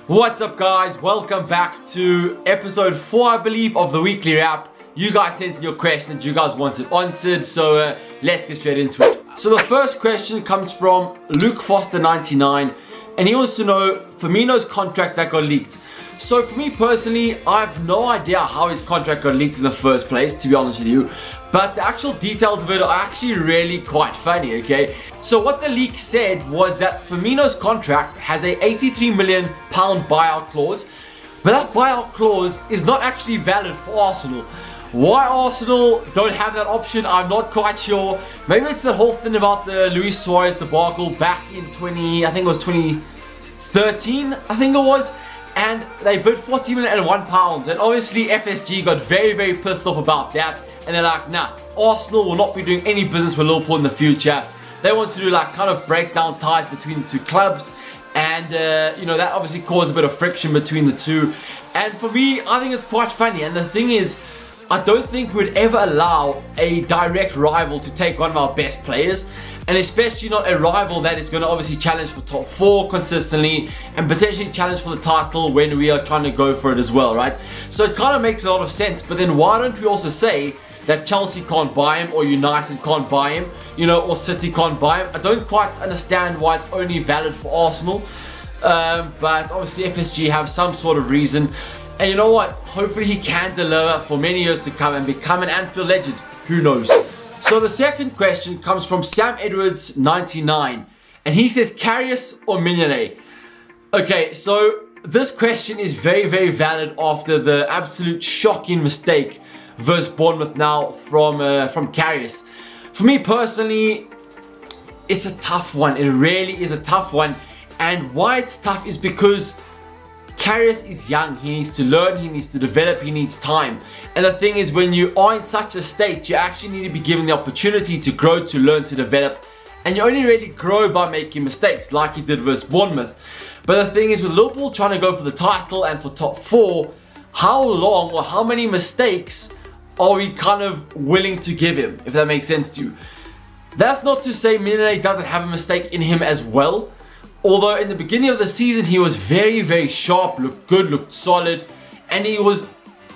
What's up, guys? Welcome back to episode 4, I believe, of the weekly wrap. You guys sent in your questions, you guys wanted answered, so let's get straight into it. So the first question comes from Luke Foster 99, and he wants to know Firmino's contract that got leaked. So for me personally, I have no idea how his contract got leaked in the first place, to be honest with you. But the actual details of it are actually really quite funny, okay? So what the leak said was that Firmino's contract has a £83 million buyout clause, but that buyout clause is not actually valid for Arsenal. Why Arsenal don't have that option, I'm not quite sure. Maybe it's the whole thing about the Luis Suarez debacle back in 2013, I think it was. And they bid £40 million and £1, and obviously FSG got very pissed off about that, and they're like, nah, Arsenal will not be doing any business with Liverpool in the future. They want to do like kind of break down ties between the two clubs, and you know, that obviously caused a bit of friction between the two. And for me, I think it's quite funny, and the thing is, I don't think we'd ever allow a direct rival to take one of our best players, and especially not a rival that is going to obviously challenge for top 4 consistently and potentially challenge for the title when we are trying to go for it as well, right? So it kind of makes a lot of sense. But then why don't we also say that Chelsea can't buy him, or United can't buy him, you know, or City can't buy him? I don't quite understand why it's only valid for Arsenal, but obviously FSG have some sort of reason. And you know what? Hopefully he can deliver for many years to come and become an Anfield legend. Who knows? So the second question comes from Sam Edwards 99, and he says Karius or Mignolet. Okay, so this question is very valid after the absolute shocking mistake versus Bournemouth now from Karius. For me personally, it's a tough one. It really is a tough one, and why it's tough is because Karius is young, he needs to learn, he needs to develop, he needs time. And the thing is, when you are in such a state, you actually need to be given the opportunity to grow, to learn, to develop. And you only really grow by making mistakes, like he did versus Bournemouth. But the thing is, with Liverpool trying to go for the title and for top 4, how long or how many mistakes are we kind of willing to give him, if that makes sense to you? That's not to say Mignolet doesn't have a mistake in him as well. Although in the beginning of the season he was very sharp, looked good, looked solid, and he was,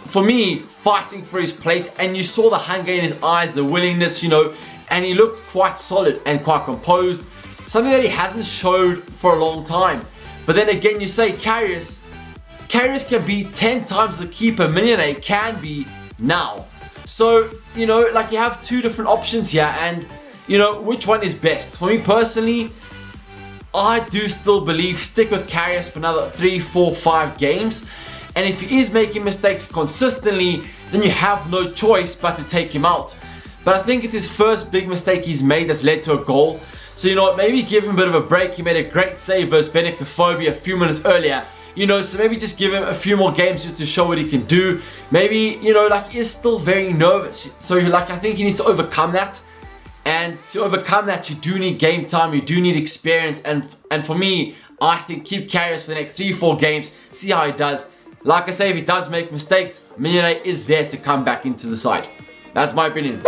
for me, fighting for his place, and you saw the hunger in his eyes, the willingness, you know, and he looked quite solid and quite composed, something that he hasn't showed for a long time. But then again, you say Karius can be 10 times the keeper Mignolet can be now. So, you know, like, you have two different options here, and, you know, which one is best? For me personally, I do still believe stick with Karius for another 3, 4, 5 games. And if he is making mistakes consistently, then you have no choice but to take him out. But I think it's his first big mistake he's made that's led to a goal. So, you know what, maybe give him a bit of a break. He made a great save versus Benikophobia a few minutes earlier. You know, so maybe just give him a few more games just to show what he can do. Maybe, you know, like, he is still very nervous. So, like, I think he needs to overcome that. And to overcome that, you do need game time, you do need experience, and for me, I think keep Karius for the next 3-4 games, see how he does. Like I say, if he does make mistakes, Mignolet is there to come back into the side. That's my opinion.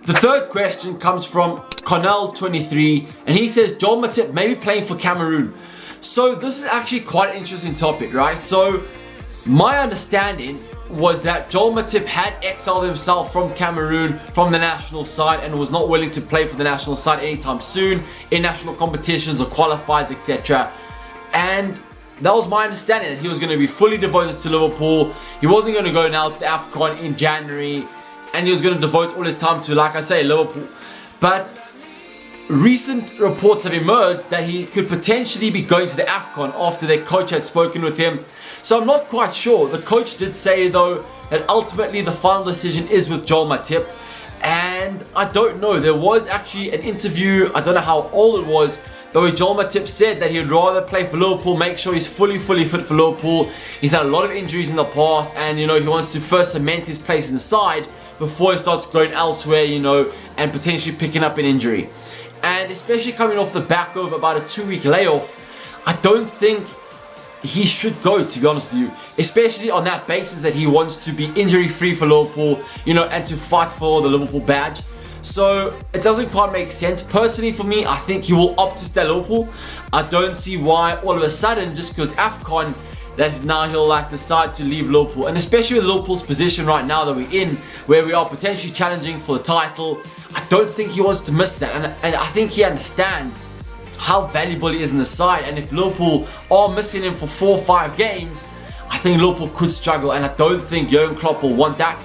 The third question comes from Connell23, and he says Joel Matip may be playing for Cameroon. So this is actually quite an interesting topic, right? So my understanding was that Joel Matip had exiled himself from Cameroon, from the national side, and was not willing to play for the national side anytime soon in national competitions or qualifiers, etc. And that was my understanding, that he was going to be fully devoted to Liverpool. He wasn't going to go now to the AFCON in January, and he was going to devote all his time to, like I say, Liverpool. But recent reports have emerged that he could potentially be going to the AFCON after their coach had spoken with him. So I'm not quite sure. The coach did say, though, that ultimately the final decision is with Joel Matip. And I don't know. There was actually an interview, I don't know how old it was, but where Joel Matip said that he'd rather play for Liverpool, make sure he's fully fit for Liverpool. He's had a lot of injuries in the past, and, you know, he wants to first cement his place in the side before he starts going elsewhere, you know, and potentially picking up an injury. And especially coming off the back of about a 2-week layoff, I don't think he should go, to be honest with you, especially on that basis that he wants to be injury free for Liverpool, you know, and to fight for the Liverpool badge. So it doesn't quite make sense. Personally, for me, I think he will opt to stay at Liverpool. I don't see why all of a sudden, just because AFCON, that now he'll like decide to leave Liverpool. And especially with Liverpool's position right now that we're in, where we are potentially challenging for the title, I don't think he wants to miss that. And I think he understands how valuable he is in the side. And if Liverpool are missing him for 4 or 5 games, I think Liverpool could struggle. And I don't think Jurgen Klopp will want that.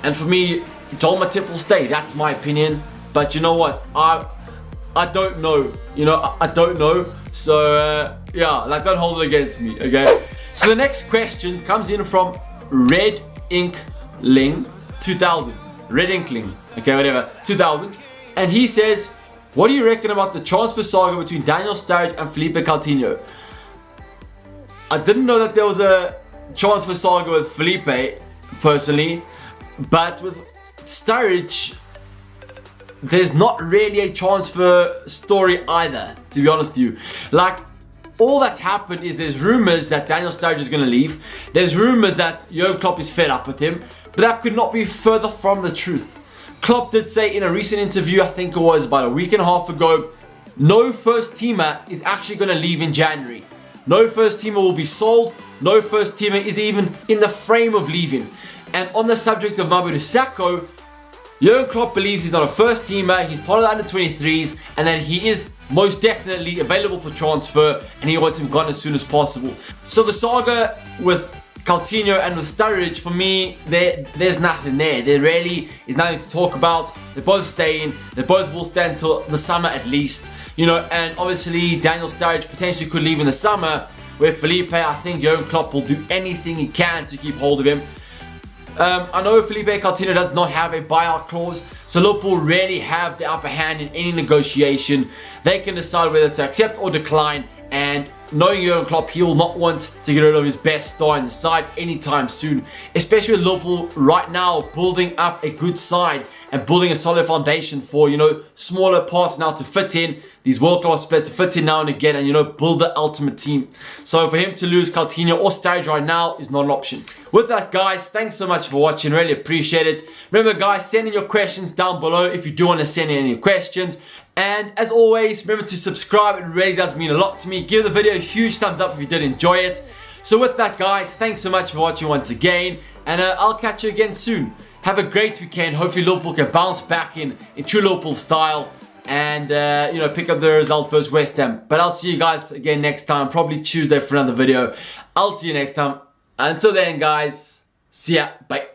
And for me, Joel Matip will stay. That's my opinion. But you know what? I don't know. You know, I don't know. So, yeah, like, don't hold it against me, okay? So the next question comes in from Red Inkling 2000. Red Inkling, okay, whatever, 2000. And he says, what do you reckon about the transfer saga between Daniel Sturridge and Felipe Coutinho? I didn't know that there was a transfer saga with Felipe, personally. But with Sturridge, there's not really a transfer story either, to be honest with you. Like, all that's happened is there's rumors that Daniel Sturridge is going to leave. There's rumors that Jurgen Klopp is fed up with him. But that could not be further from the truth. Klopp did say in a recent interview, I think it was about a week and a half ago, no first teamer is actually going to leave in January. No first teamer will be sold. No first teamer is even in the frame of leaving. And on the subject of Mamadou Sakho, Jurgen Klopp believes he's not a first teamer, he's part of the under-23s, and that he is most definitely available for transfer, and he wants him gone as soon as possible. So the saga with Coutinho and with Sturridge, for me, there's nothing there. There really is nothing to talk about. They're both staying. They both will stay until the summer at least. You know, and obviously Daniel Sturridge potentially could leave in the summer, where Felipe, I think Jurgen Klopp will do anything he can to keep hold of him. I know Felipe Coutinho does not have a buyout clause, so Liverpool really have the upper hand in any negotiation. They can decide whether to accept or decline, and knowing Jurgen Klopp, he will not want to get rid of his best star in the side anytime soon, especially with Liverpool right now building up a good side and building a solid foundation for, you know, smaller parts now to fit in, these world-class players to fit in now and again, and, you know, build the ultimate team. So for him to lose Coutinho or Sturridge right now is not an option. With that, guys, thanks so much for watching. Really appreciate it. Remember, guys, send in your questions down below if you do want to send in any questions. And as always, remember to subscribe. It really does mean a lot to me. Give the video a huge thumbs up if you did enjoy it. So with that, guys, thanks so much for watching once again. And I'll catch you again soon. Have a great weekend. Hopefully Liverpool can bounce back in true Liverpool style. And, you know, pick up the result versus West Ham. But I'll see you guys again next time. Probably Tuesday for another video. I'll see you next time. Until then, guys. See ya. Bye.